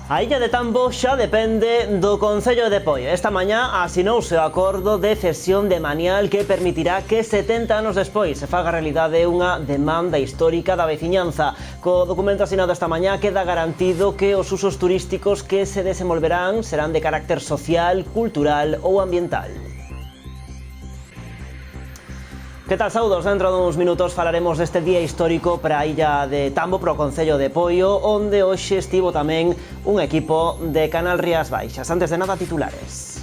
A illa de Tambo xa depende do Concello de Poio. Esta mañá asinouse o acordo de cesión de manial que permitirá que 70 anos despois se faga realidade unha demanda histórica da veciñanza. Co documento asinado esta mañá queda garantido que os usos turísticos que se desenvolverán serán de carácter social, cultural ou ambiental. Que tal, saudos? Dentro duns minutos falaremos deste día histórico para a illa de Tambo, para o Concello de Poio, onde hoxe estivo tamén un equipo de Canal Rías Baixas. Antes de nada, titulares.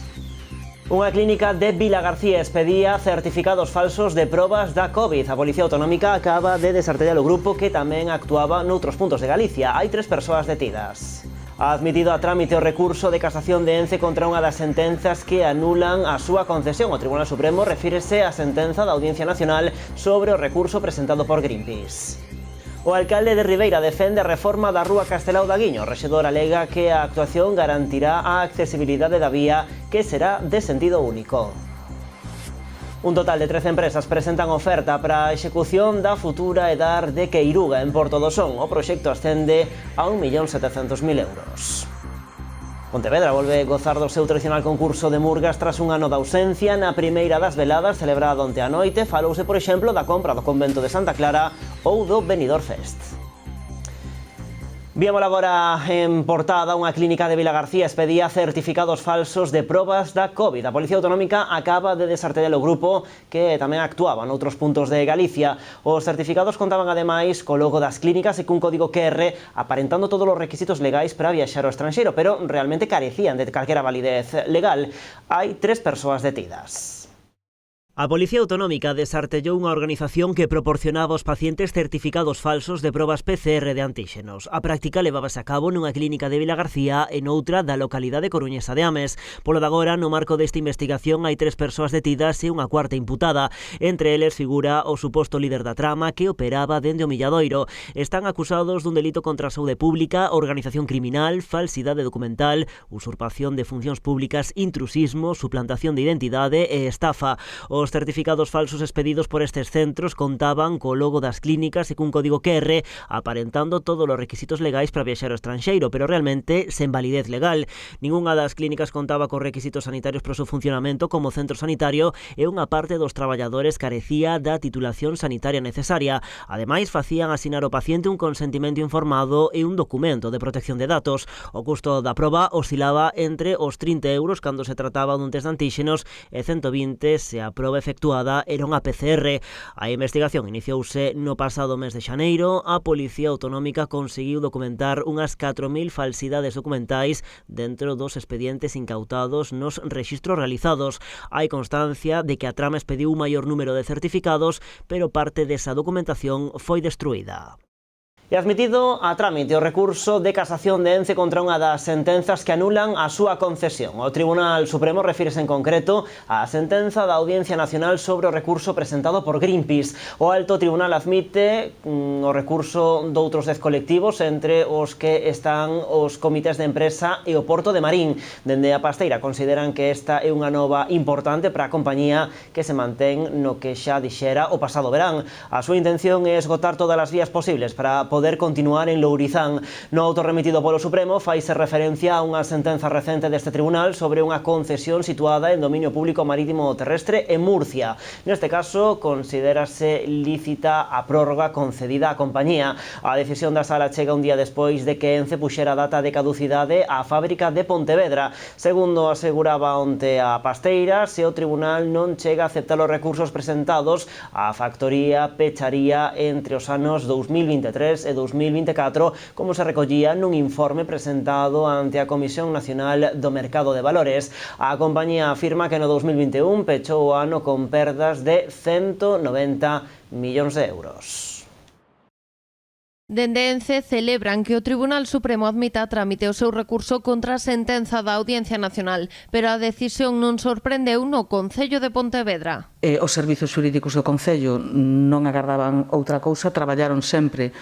Unha clínica de Vilagarcía expedía certificados falsos de probas da COVID. A Policía Autonómica acaba de desartellar o grupo que tamén actuaba noutros puntos de Galicia. Hai 3 persoas detidas. Ha admitido a trámite o recurso de casación de Ence contra unha das sentenzas que anulan a súa concesión. O Tribunal Supremo refírese á sentenza da Audiencia Nacional sobre o recurso presentado por Greenpeace. O alcalde de Ribeira defende a reforma da Rúa Castelao da Guiño. O rexedor alega que a actuación garantirá a accesibilidade da vía, que será de sentido único. Un total de 13 empresas presentan oferta para a execución da futura EDAR de Queiruga en Porto do Son. O proxecto ascende a 1.700.000 euros. Pontevedra volve gozar do seu tradicional concurso de murgas tras un ano de ausencia. Na primeira das veladas, celebrada onte á noite, falouse, por exemplo, da compra do convento de Santa Clara ou do Benidorm Fest. Víamos agora en portada. Unha clínica de Vilagarcía expedía certificados falsos de probas da COVID. A Policía Autonómica acaba de desartellar o grupo que tamén actuaba noutros puntos de Galicia. Os certificados contaban ademais co logo das clínicas e cun código QR aparentando todos os requisitos legais para viaxar ao estranxeiro, pero realmente carecían de calquera validez legal. Hai 3 persoas detidas. A Policía Autonómica desartellou unha organización que proporcionaba aos pacientes certificados falsos de probas PCR de antíxenos. A práctica levábase a cabo nunha clínica de Vilagarcía e noutra da localidade coruñesa de Ames. Polo de agora, no marco desta investigación, hai 3 persoas detidas e unha cuarta imputada. Entre eles figura o suposto líder da trama que operaba dende o Milladoiro. Están acusados dun delito contra a saúde pública, organización criminal, falsidade documental, usurpación de funcións públicas, intrusismo, suplantación de identidade e estafa. Os certificados falsos expedidos por estes centros contaban co logo das clínicas e cun código QR aparentando todos os requisitos legais para viaxar ao estranxeiro, pero realmente sen validez legal. Ningunha das clínicas contaba cos requisitos sanitarios para o seu funcionamento como centro sanitario e unha parte dos traballadores carecía da titulación sanitaria necesaria. Ademais, facían asinar ao paciente un consentimento informado e un documento de protección de datos. O custo da proba oscilaba entre os 30 euros cando se trataba dun test de antíxenos e 120 se a proba efectuada era unha PCR. A investigación iniciouse no pasado mes de xaneiro. A Policía Autonómica conseguiu documentar unhas 4.000 falsidades documentais dentro dos expedientes incautados nos rexistros realizados. Hai constancia de que a trama expediu un maior número de certificados, pero parte desa documentación foi destruída. E admitido a trámite o recurso de casación de Ence contra unha das sentenzas que anulan a súa concesión. O Tribunal Supremo refírese en concreto á sentenza da Audiencia Nacional sobre o recurso presentado por Greenpeace. O Alto Tribunal admite o recurso doutros 10 colectivos, entre os que están os comités de empresa e o Porto de Marín. Dende a Pasteira consideran que esta é unha nova importante para a compañía que se mantén no que xa dixera o pasado verán. A súa intención é esgotar todas as vías posibles para poder continuar en Lourizán. No auto remitido polo Supremo faise referencia a unha sentenza recente deste tribunal sobre unha concesión situada en dominio público marítimo terrestre en Murcia. Neste caso, considérase lícita a prórroga concedida á compañía. A decisión da sala chega un día despois de que Ence puxera a data de caducidade á fábrica de Pontevedra. Segundo aseguraba onte a Pasteira, se o tribunal non chega a aceptar os recursos presentados, a factoría pecharía entre os anos 2023 e 2024, como se recollía nun informe presentado ante a Comisión Nacional do Mercado de Valores. A compañía afirma que no 2021 pechou o ano con perdas de 190 millóns de euros. Dende Ence celebran que o Tribunal Supremo admita a trámite o seu recurso contra a sentenza da Audiencia Nacional, pero a decisión non sorprendeu no Concello de Pontevedra. Os servizos xurídicos do Concello non agardaban outra cousa, traballaron sempre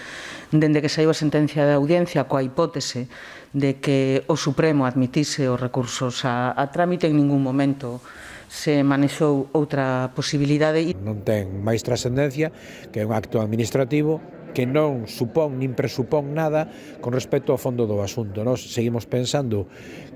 dende que saiu a sentencia da Audiencia coa hipótese de que o Supremo admitise os recursos a trámite. En ningún momento se manexou outra posibilidade. Non ten máis trascendencia que un acto administrativo que non supón nin presupón nada con respecto ao fondo do asunto. Nós seguimos pensando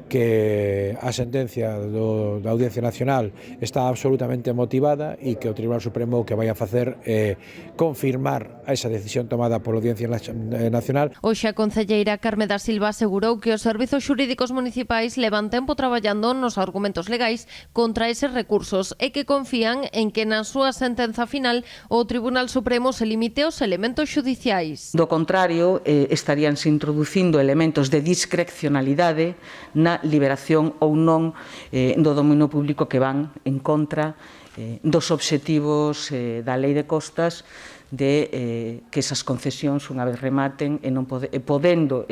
que a sentencia da Audiencia Nacional está absolutamente motivada e que o Tribunal Supremo o que vai a facer é confirmar esa decisión tomada pola Audiencia Nacional. Hoxe a concelleira Carme da Silva asegurou que os servizos xurídicos municipais levan tempo traballando nos argumentos legais contra eses recursos e que confían en que na súa sentenza final o Tribunal Supremo se limite aos elementos xudiciais. Do contrario, estaríanse introducindo elementos de discrecionalidade na liberación ou non do dominio público que van en contra dos obxectivos da Lei de Costas de que esas concesións unha vez rematen e non podendo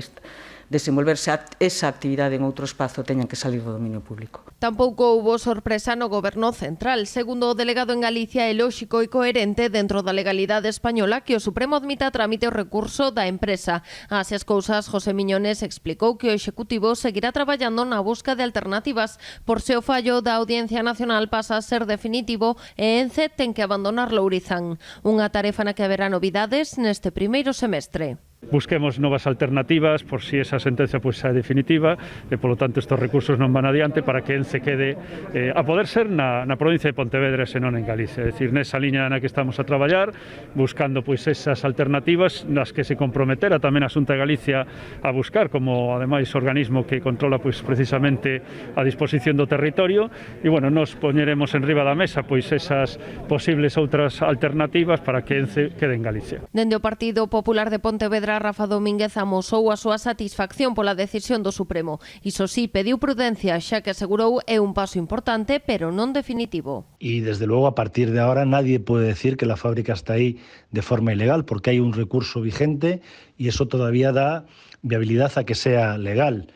desenvolverse esa actividade en outro espazo teñan que salir do dominio público. Tampouco houbo sorpresa no Goberno Central. Segundo o delegado en Galicia, é lóxico e coherente dentro da legalidade española que o Supremo admita a trámite o recurso da empresa. Así as cousas, José Miñones explicou que o Executivo seguirá traballando na busca de alternativas por se o fallo da Audiencia Nacional pasa a ser definitivo e Ence ten que abandonar Lourizán. Unha tarefa na que haberá novidades neste primeiro semestre. Busquemos novas alternativas por si esa sentencia é definitiva e, polo tanto, estos recursos non van adiante para que Ence quede a poder ser na provincia de Pontevedra e non en Galicia. É dicir, nesa liña na que estamos a traballar, buscando esas alternativas nas que se comprometera tamén a Xunta de Galicia a buscar, como ademais organismo que controla precisamente a disposición do territorio, e nos poñeremos en riba da mesa esas posibles outras alternativas para que Ence quede en Galicia. Dende o Partido Popular de Pontevedra, Rafa Domínguez amosou a súa satisfacción pola decisión do Supremo. Iso sí, pediu prudencia, xa que asegurou é un paso importante, pero non definitivo. Y desde luego a partir de ahora nadie puede decir que la fábrica está ahí de forma ilegal, porque hay un recurso vigente y eso todavía da viabilidad a que sea legal.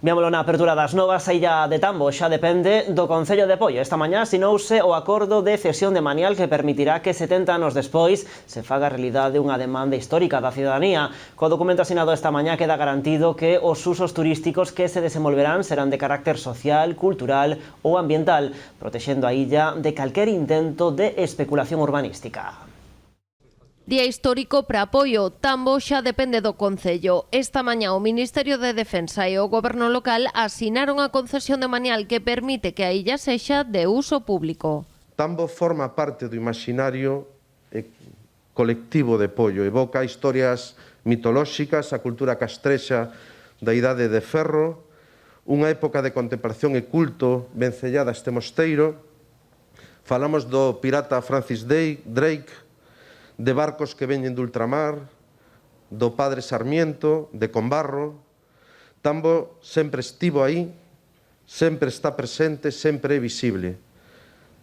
Vémolo na apertura das novas. A illa de Tambo xa depende do Concello de Poio. Esta mañá asinouse o acordo de cesión de manial que permitirá que 70 anos despois se faga realidade unha demanda histórica da cidadanía. Co documento asinado esta mañá queda garantido que os usos turísticos que se desenvolverán serán de carácter social, cultural ou ambiental, protexendo a illa de calquer intento de especulación urbanística. Día histórico para Poio. Tambo xa depende do Concello. Esta mañá o Ministerio de Defensa e o Goberno local asinaron a concesión de manial que permite que a illa sexa de uso público. Tambo forma parte do imaxinario colectivo de Poio, evoca historias mitolóxicas, a cultura castrexa da Idade de Ferro, unha época de contemplación e culto vencellada a este mosteiro. Falamos do pirata Francis Drake, de barcos que veñen de ultramar, do Padre Sarmiento, de Combarro. Tambo sempre estivo aí, sempre está presente, sempre é visible.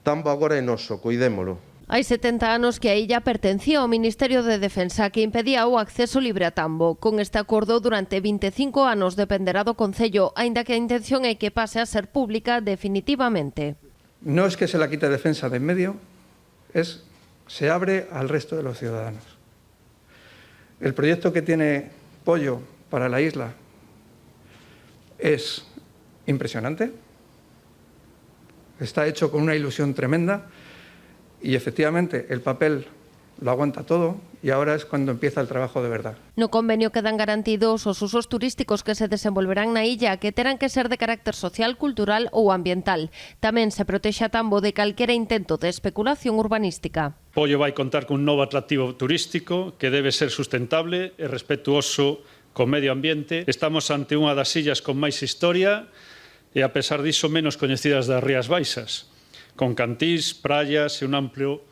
Tambo agora é noso, coidémolo. Hai 70 anos que a illa pertencía ao Ministerio de Defensa que impedía o acceso libre a Tambo. Con este acordo, durante 25 anos dependerá do Concello, aínda que a intención é que pase a ser pública definitivamente. No es que se la quite Defensa de en medio, se abre al resto de los ciudadanos. El proyecto que tiene Poio para la isla es impresionante, está hecho con una ilusión tremenda y efectivamente el papel lo aguanta todo y ahora es cuando empieza el trabajo de verdad. No convenio quedan garantidos os usos turísticos que se desenvolverán na illa, que terán que ser de carácter social, cultural ou ambiental. Tamén se protexe a Tambo de calquera intento de especulación urbanística. Poio vai contar cun novo atractivo turístico que debe ser sustentable e respetuoso co medio ambiente. Estamos ante unha das illas con máis historia e, a pesar diso, menos coñecidas das Rías Baixas, con cantís, praias e un amplio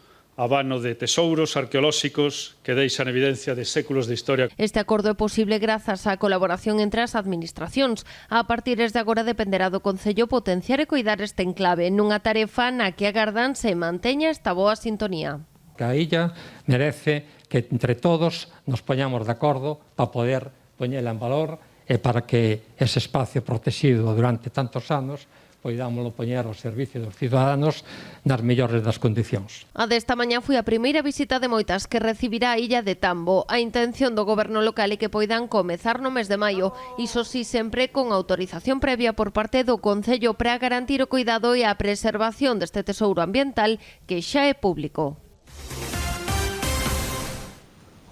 abano de tesouros arqueolóxicos que deixan evidencia de séculos de historia. Este acordo é posible grazas á colaboración entre as administracións. A partir de agora dependerá do Concello potenciar e coidar este enclave nunha tarefa na que agardan se manteña esta boa sintonía. A illa merece que entre todos nos poñamos de acordo para poder poñela en valor e para que ese espacio protegido durante tantos anos poidámoslo poñer ao servicio dos ciudadanos nas mellores das condicións. A desta mañá foi a primeira visita de moitas que recibirá a illa de Tambo. A intención do Goberno local é que poidan comezar no mes de maio, iso sí sempre con autorización previa por parte do Concello para garantir o cuidado e a preservación deste tesouro ambiental que xa é público.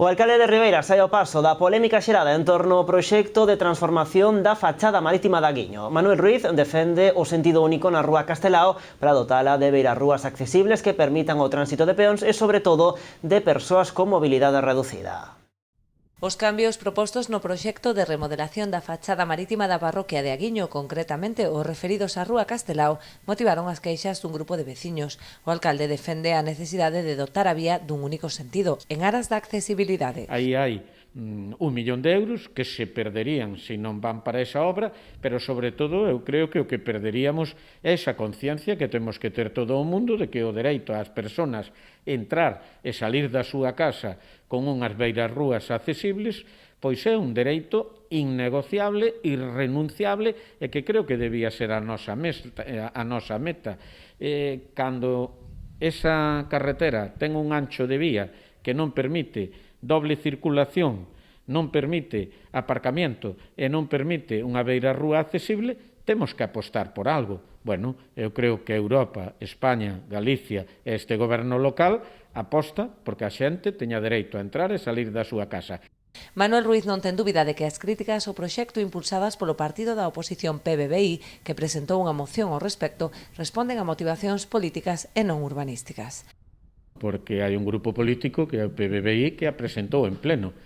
O alcalde de Ribeira sai ao paso da polémica xerada en torno ao proxecto de transformación da fachada marítima da Guiño. Manuel Ruiz defende o sentido único na rúa Castelao para dotala de beirarrúas accesibles que permitan o tránsito de peóns e, sobre todo, de persoas con mobilidade reducida. Os cambios propostos no proxecto de remodelación da fachada marítima da parroquia de Aguiño, concretamente os referidos á rúa Castelao, motivaron as queixas dun grupo de veciños. O alcalde defende a necesidade de dotar a vía dun único sentido, en aras da accesibilidade. Aí hai 1 millón de euros que se perderían se non van para esa obra, pero sobre todo eu creo que o que perderíamos é esa conciencia que temos que ter todo o mundo de que o dereito ás persoas entrar e salir da súa casa con unhas beirarrúas accesibles, pois é un dereito innegociable, irrenunciable e que creo que debía ser a nosa meta. Cando esa carretera ten un ancho de vía que non permite doble circulación, non permite aparcamiento e non permite unha beirarrúa accesible, temos que apostar por algo. Bueno, eu creo que Europa, España, Galicia e este goberno local aposta porque a xente teña dereito a entrar e salir da súa casa. Manuel Ruiz non ten dúbida de que as críticas ao proxecto impulsadas polo partido da oposición PBBI, que presentou unha moción ao respecto, responden a motivacións políticas e non urbanísticas. Porque hai un grupo político que é o PBBI que a presentou en pleno,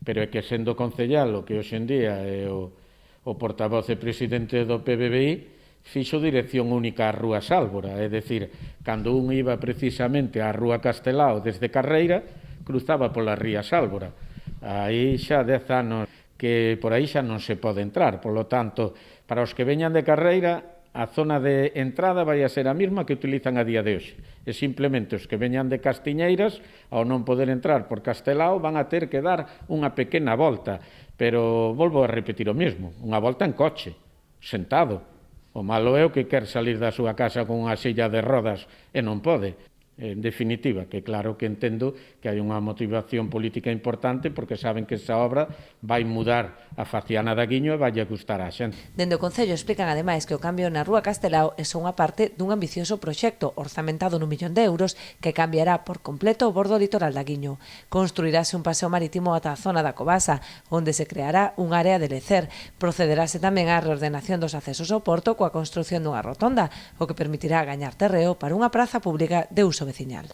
pero é que sendo concellal o que hoxe en día é o portavoz e presidente do PBBI fixo dirección única á Rúa Sálvora, é dicir, cando un iba precisamente á Rúa Castelao desde Carreira, cruzaba pola Ría Sálvora. Aí xa 10 anos que por aí xa non se pode entrar, polo tanto, para os que veñan de Carreira, a zona de entrada vai a ser a mesma que utilizan a día de hoxe. E simplemente os que veñan de Castiñeiras, ao non poder entrar por Castelao, van a ter que dar unha pequena volta. Pero volvo a repetir o mesmo, unha volta en coche, sentado. O malo é o que quer salir da súa casa con unha silla de rodas e non pode. En definitiva, que claro que entendo que hai unha motivación política importante porque saben que esa obra vai mudar a faciana da Guiño e vai a gustar á xente. Dende o Concello explican ademais que o cambio na Rúa Castelao é só unha parte dun ambicioso proxecto orzamentado n'1 millón de euros que cambiará por completo o bordo litoral da Guiño. Construirase un paseo marítimo ata a zona da Cobasa, onde se creará un área de lecer. Procederase tamén á reordenación dos accesos ao porto coa construción dunha rotonda, o que permitirá gañar terreo para unha praza pública de uso veciñal.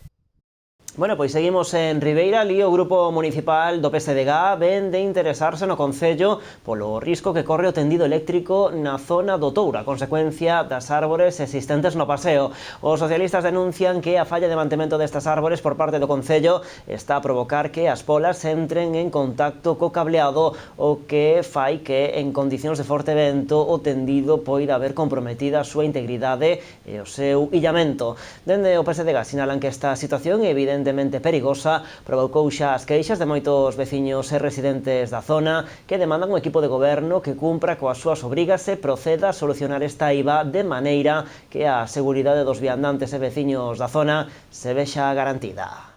Bueno, pois seguimos en Ribeira. Ali o Grupo Municipal do PSDG ven de interesarse no Concello polo risco que corre o tendido eléctrico na zona do Touro, a consecuencia das árbores existentes no paseo. Os socialistas denuncian que a falla de mantemento destas árbores por parte do Concello está a provocar que as polas entren en contacto co cableado, o que fai que en condicións de forte vento o tendido poida haber comprometida a súa integridade e o seu illamento. Dende o PSDG sinalan que esta situación é evidentemente perigosa, provocou xa as queixas de moitos veciños e residentes da zona que demandan un equipo de goberno que cumpra coas súas obrigas e proceda a solucionar esta eiva de maneira que a seguridade dos viandantes e veciños da zona se vexa garantida.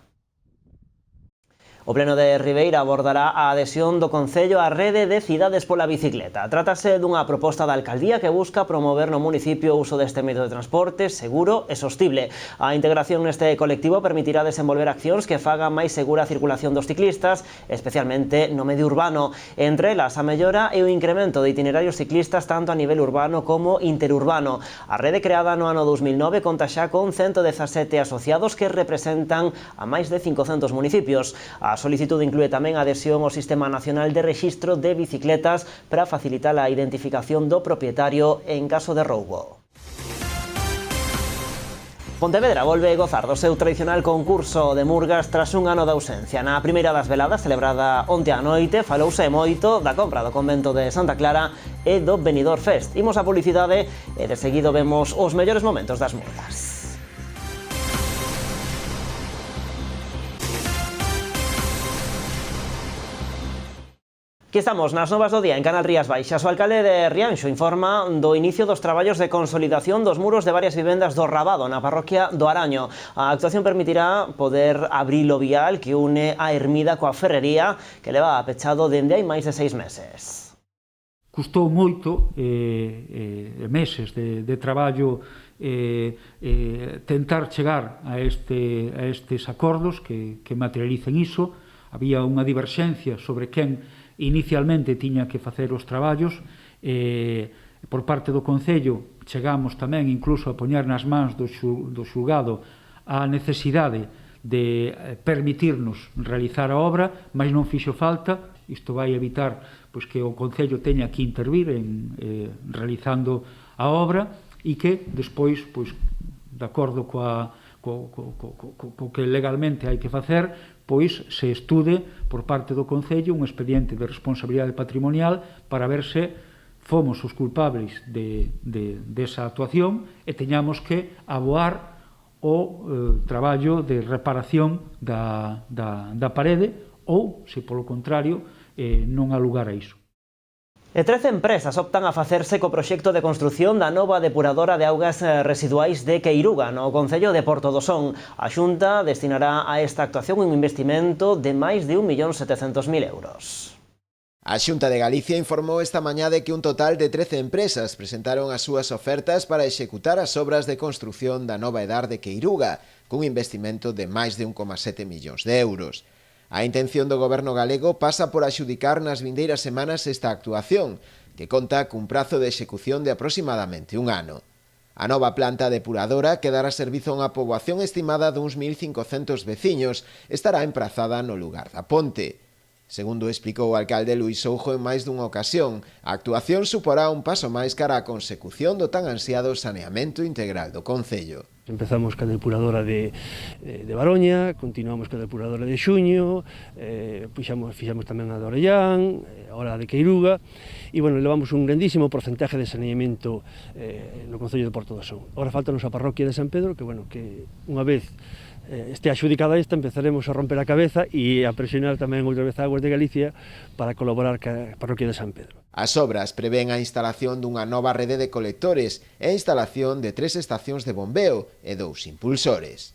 O Pleno de Ribeira abordará a adhesión do Concello á rede de cidades pola bicicleta. Trátase dunha proposta da alcaldía que busca promover no municipio o uso deste medio de transporte seguro e sostible. A integración neste colectivo permitirá desenvolver accións que fagan máis segura a circulación dos ciclistas, especialmente no medio urbano. Entre elas, a mellora e o incremento de itinerarios ciclistas tanto a nivel urbano como interurbano. A rede creada no ano 2009 conta xa con 117 asociados que representan a máis de 500 municipios. A solicitude inclúe tamén a adhesión ao Sistema Nacional de Rexistro de Bicicletas para facilitar a identificación do propietario en caso de roubo. Pontevedra volve gozar do seu tradicional concurso de murgas tras un ano de ausencia. Na primeira das veladas, celebrada onte á noite, falouse moito da compra do convento de Santa Clara e do Benidorm Fest. Imos a publicidade e de seguido vemos os mellores momentos das murgas. Aquí estamos nas novas do día en Canal Rías Baixas. O alcalde de Rianxo informa do inicio dos traballos de consolidación dos muros de varias vivendas do Rabado na parroquia do Araño. A actuación permitirá poder abrir o vial que une a Ermida coa Ferrería, que leva pechado dende hai máis de 6 meses. Custou moito, meses de traballo, tentar chegar a estes acordos que materialicen iso. había unha diverxencia sobre quen inicialmente tiña que facer os traballos. Por parte do Concello chegamos tamén incluso a poñer nas mans do xulgado a necesidade de permitirnos realizar a obra, mas non fixo falta. Isto vai evitar que o Concello teña que intervir realizando a obra e que despois, de acordo co que legalmente hai que facer, se estude por parte do Concello un expediente de responsabilidade patrimonial para ver se fomos os culpables desa actuación e teñamos que aboar o traballo de reparación da parede ou, se polo contrario, non há lugar a iso. E 13 empresas optan a facerse co proxecto de construción da nova depuradora de augas residuais de Queiruga, no concello de Porto do Son. A Xunta destinará a esta actuación un investimento de máis de 1.700.000 euros. A Xunta de Galicia informou esta mañá de que un total de 13 empresas presentaron as súas ofertas para executar as obras de construción da nova edar de Queiruga, cun investimento de máis de 1,7 millóns de euros. A intención do goberno galego pasa por axudicar nas vindeiras semanas esta actuación, que conta cun prazo de execución de aproximadamente un ano. A nova planta depuradora, que dará servizo a unha poboación estimada duns 1.500 veciños, estará emprazada no lugar da ponte. Segundo explicou o alcalde Luís Soujo en máis dunha ocasión, a actuación suporá un paso máis cara á consecución do tan ansiado saneamento integral do concello. Empezamos ca depuradora de Baroña, continuamos ca depuradora de Xuño, fixamos tamén a de Orellán, agora a de Queiruga, e, levamos un grandísimo porcentaje de saneamento no concello de Porto do Son. Agora faltanos a parroquia de San Pedro, que unha vez este axudicada esta, empezaremos a romper a cabeza e a presionar tamén outra vez a Aguas de Galicia para colaborar ca parroquia de San Pedro. As obras prevén a instalación dunha nova rede de colectores e a instalación de 3 estacións de bombeo e 2 impulsores.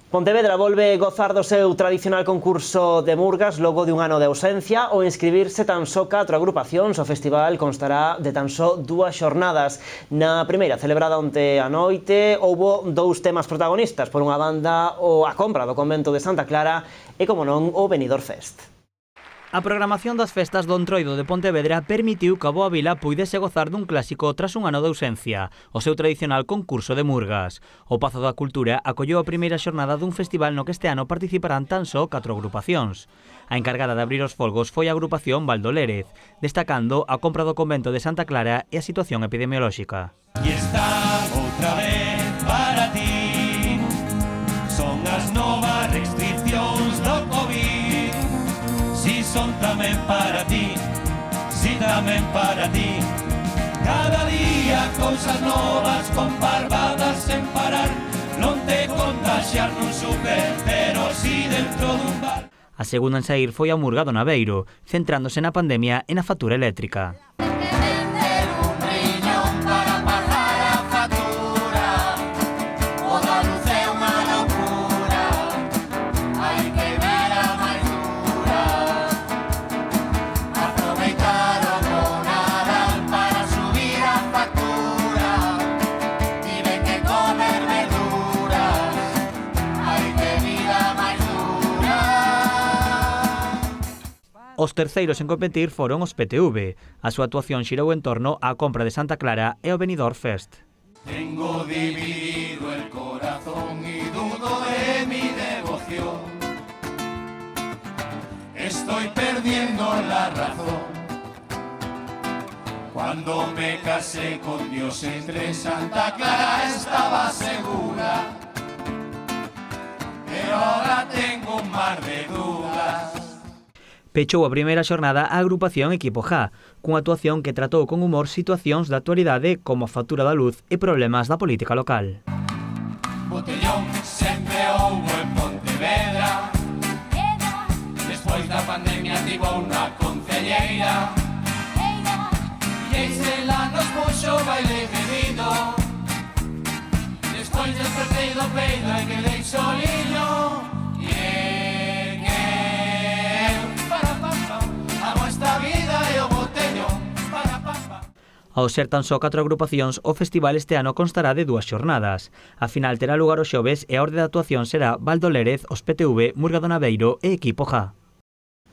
Pontevedra volve gozar do seu tradicional concurso de murgas logo de un ano de ausencia. Ao inscribirse tan só 4 agrupacións, o festival constará de tan só 2 xornadas. Na primeira, celebrada onte a noite, houbo 2 temas protagonistas. Por unha banda, a compra do convento de Santa Clara e, como non, o Benidorm Fest. A programación das festas do Entroido de Pontevedra permitiu que a Boa Vila puidese gozar dun clásico tras un ano de ausencia, o seu tradicional concurso de murgas. O Pazo da Cultura acolleu a primeira xornada dun festival no que este ano participarán tan só 4 agrupacións. A encargada de abrir os folgos foi a agrupación Valdolérez, destacando a compra do convento de Santa Clara e a situación epidemiolóxica. E está outra vez para ti, son as novas restriccións do COVID. Si son tamén para ti, si tamén para ti. Cada día cousas novas con barbadas sen parar. Non te contaxiar nun super, pero si dentro dun bar. A segunda en saír foi a murga do Naveiro, centrándose na pandemia e na factura eléctrica. Os terceiros en competir foron os PTV. A súa actuación xirou en torno á compra de Santa Clara e o Benidorm Fest. Tengo dividido el corazón y dudo de mi devoción. Estoy perdiendo la razón. Cuando me casé con Dios entre Santa Clara estaba segura. Pero ahora tengo un mar de dudas. Pechou a primeira xornada a agrupación Equipo J, cunha actuación que tratou con humor situacións da actualidade como a factura da luz e problemas da política local. Botellón sempre houbo en Pontevedra. Despois da pandemia tivo unha concelleira. E Isela nos puxo baile bebido. Despois despertei do peido e quedei soliño. Ao ser tan só 4 agrupacións, o festival este ano constará de 2 xornadas. A final terá lugar o xoves e a orde de actuación será Valdo Lérez, os PTV, Murga do Naveiro e Equipo J.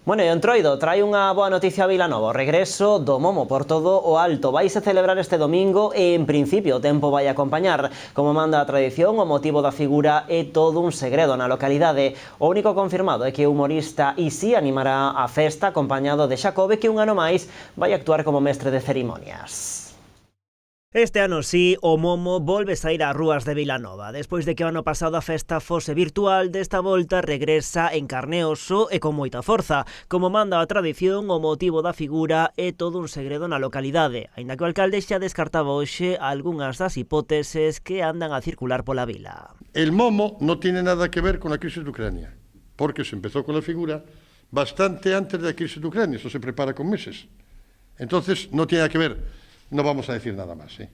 Bueno, e o Entroido trae unha boa noticia a Vilanova, o regreso do Momo por todo o alto. Vaise celebrar este domingo e, en principio, o tempo vai acompañar. Como manda a tradición, o motivo da figura é todo un segredo na localidade. O único confirmado é que o humorista Isi animará a festa acompañado de Xacobe, que un ano máis vai actuar como mestre de cerimonias. Este ano sí, o Momo volve sair ás rúas de Vilanova. Despois de que o ano pasado a festa fose virtual, desta volta regresa en carne e oso e con moita forza. Como manda a tradición, o motivo da figura é todo un segredo na localidade, aínda que o alcalde xa descartaba hoxe algunhas das hipóteses que andan a circular pola vila. El Momo no tiene nada que ver con la crisis de Ucrania, porque se empezó con la figura bastante antes de la crisis de Ucrania, eso se prepara con meses. Entonces, no tiene nada que ver. No vamos a decir nada más, ¿eh?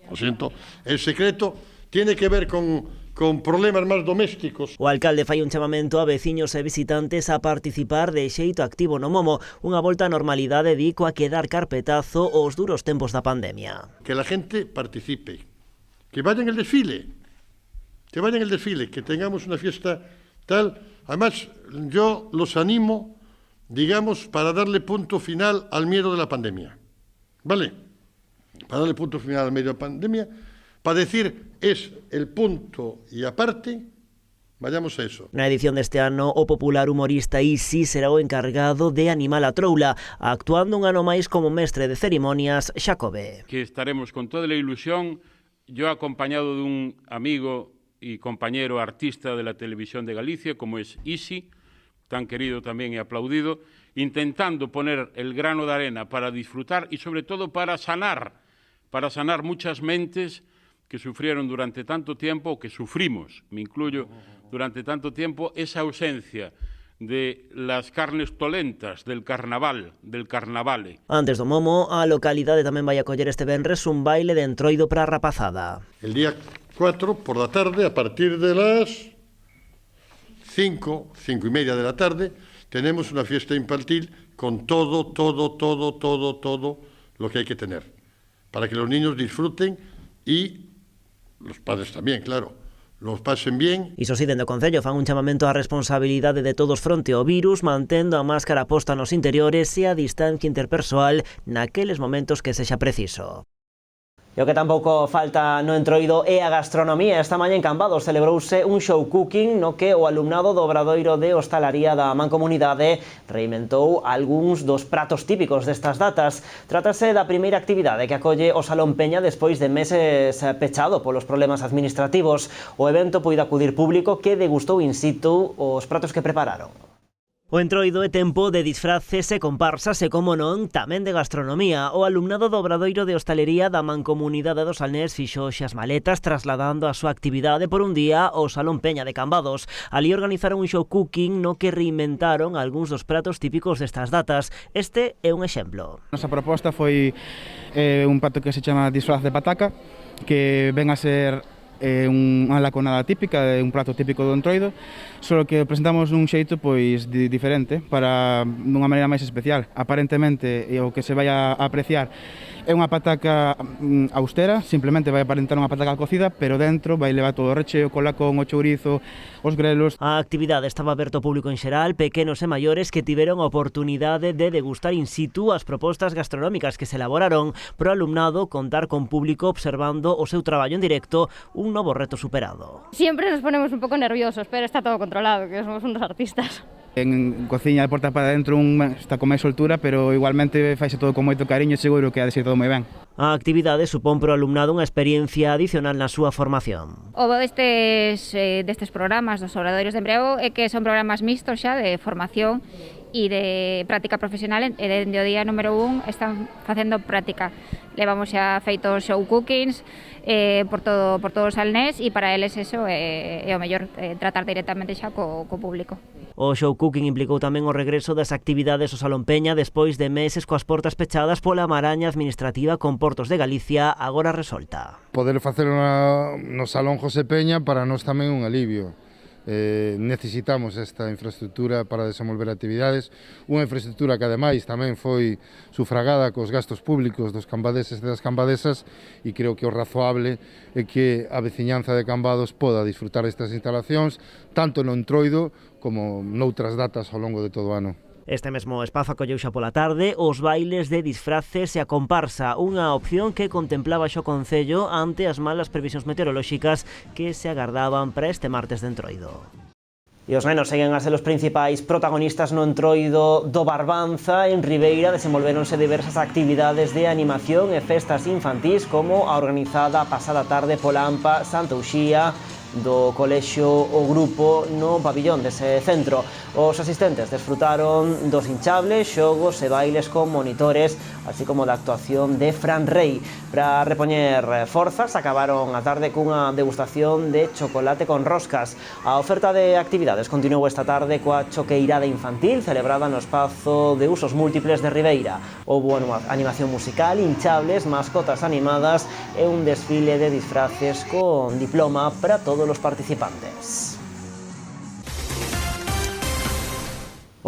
Lo siento. El secreto tiene que ver con problemas máis domésticos. O alcalde fai un chamamento a veciños e visitantes a participar de xeito activo no Momo, unha volta á normalidade di coa que dar carpetazo aos duros tempos da pandemia. Que la gente participe, que vayan el desfile, que tengamos una fiesta tal. Además, yo los animo, digamos, para darle punto final al miedo de la pandemia. ¿Vale? Para darle punto final al medio de la pandemia, para decir es el punto y aparte, vayamos a eso. Na edición deste ano, o popular humorista Isi será o encargado de animar a troula, actuando un ano máis como mestre de cerimonias Xacobe. Que estaremos con toda la ilusión, yo acompañado dun amigo y compañero artista de la televisión de Galicia, como es Isi, tan querido tamén e aplaudido, intentando poner el grano de arena para disfrutar y sobre todo para sanar muchas mentes que sufrieron durante tanto tiempo, o que sufrimos, me incluyo, durante tanto tiempo, esa ausencia de las carnes tolentas del carnaval, del carnavale. Antes do Momo, a localidade tamén vai acoller este venres un baile de Entroido para a rapazada. El día 4 por la tarde, a partir de las 5:30 de la tarde, tenemos una fiesta infantil con todo lo que hay que tener, para que los niños disfruten y los padres también, claro, los pasen bien. Iso si, dende o Concello fan un chamamento á responsabilidade de todos fronte ao virus, mantendo a máscara posta nos interiores e a distancia interpersoal naqueles momentos que sexa preciso. E o que tampouco falta no Entroido é a gastronomía. Esta mañá en Cambados celebrouse un show cooking no que o alumnado do Obradoiro de Hostalaría da Mancomunidade reinventou algúns dos pratos típicos destas datas. Trátase da primeira actividade que acolle o Salón Peña despois de meses pechado polos problemas administrativos. O evento puido acudir público que degustou in situ os pratos que prepararon. O Entroido é tempo de disfraces e comparsas e, como non, tamén de gastronomía. O alumnado do Obradoiro de Hostalería da Mancomunidade do Salnés fixo as maletas trasladando a súa actividade por un día ao Salón Peña de Cambados. Ali organizaron un show cooking no que reinventaron algúns dos pratos típicos destas datas. Este é un exemplo. Nosa proposta foi un prato que se chama disfraz de pataca, que ven a ser unha laconada típica, un prato típico do Entroido, só que presentamos nun xeito pois diferente, para dunha maneira máis especial. Aparentemente, o que se vai a apreciar é unha pataca austera, simplemente vai aparentar unha pataca cocida, pero dentro vai levar todo o recheo, co lacón, o chourizo, os grelos. A actividade estaba aberta ao público en xeral, pequenos e maiores que tiveron a oportunidade de degustar in situ as propostas gastronómicas que se elaboraron, pro alumnado contar con público observando o seu traballo en directo, un novo reto superado. Siempre nos ponemos un poco nerviosos, pero está todo controlado, que somos unos artistas. En cociña de porta para dentro está con máis soltura, pero igualmente faise todo con moito cariño e seguro que ha de ser todo moi ben. A actividade supón pro alumnado unha experiencia adicional na súa formación. O bo destes programas dos obradoiros de emprego é que son programas mixtos xa de formación e de práctica profesional, e dende o día número 1 están facendo práctica. Levamos xa feitos show cookings por todo o Salnés, e para eles eso é o mellor, tratar directamente xa co público. O show cooking implicou tamén o regreso das actividades ao Salón Peña despois de meses coas portas pechadas pola maraña administrativa con Portos de Galicia, agora resolta. Poder facelo no Salón José Peña para nós tamén un alivio. necesitamos esta infraestructura para desenvolver actividades, unha infraestructura que ademais tamén foi sufragada cos gastos públicos dos cambadeses e das cambadesas, e creo que o razoable é que a veciñanza de Cambados poda disfrutar estas instalacións tanto no Entroido como noutras datas ao longo de todo o ano. Este mesmo espazo acolleu xa pola tarde os bailes de disfraces e a comparsa, unha opción que contemplaba xo Concello ante as malas previsións meteorolóxicas que se agardaban para este martes de Entroido. E os nenos seguen a ser os principais protagonistas no Entroido do Barbanza. En Ribeira desenvolveronse diversas actividades de animación e festas infantís, como a organizada pasada tarde pola AMPA Santa Uxía do Colexio O Grupo no pabillón dese centro. Os asistentes desfrutaron dos hinchables, xogos e bailes con monitores, así como da actuación de Fran Rey. Para repoñer forzas, acabaron a tarde cunha degustación de chocolate con roscas. A oferta de actividades continuou esta tarde coa choqueirada infantil celebrada no espazo de usos múltiples de Ribeira. Houbo animación musical, hinchables, mascotas animadas e un desfile de disfraces con diploma para todos os participantes.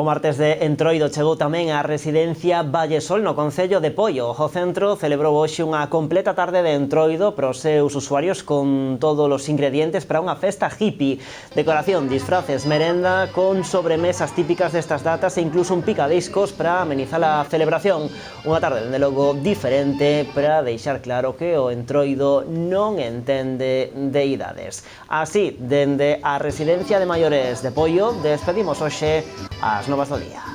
O martes de Entroido chegou tamén a residencia Vallesol no Concello de Poio. O centro celebrou hoxe unha completa tarde de Entroido para os seus usuarios con todos os ingredientes para unha festa hippie. Decoración, disfraces, merenda con sobremesas típicas destas datas e incluso un picadiscos para amenizar a celebración. Unha tarde, dende logo, diferente para deixar claro que o Entroido non entende de idades. Así, dende a residencia de maiores de Poio, despedimos hoxe as novas do día.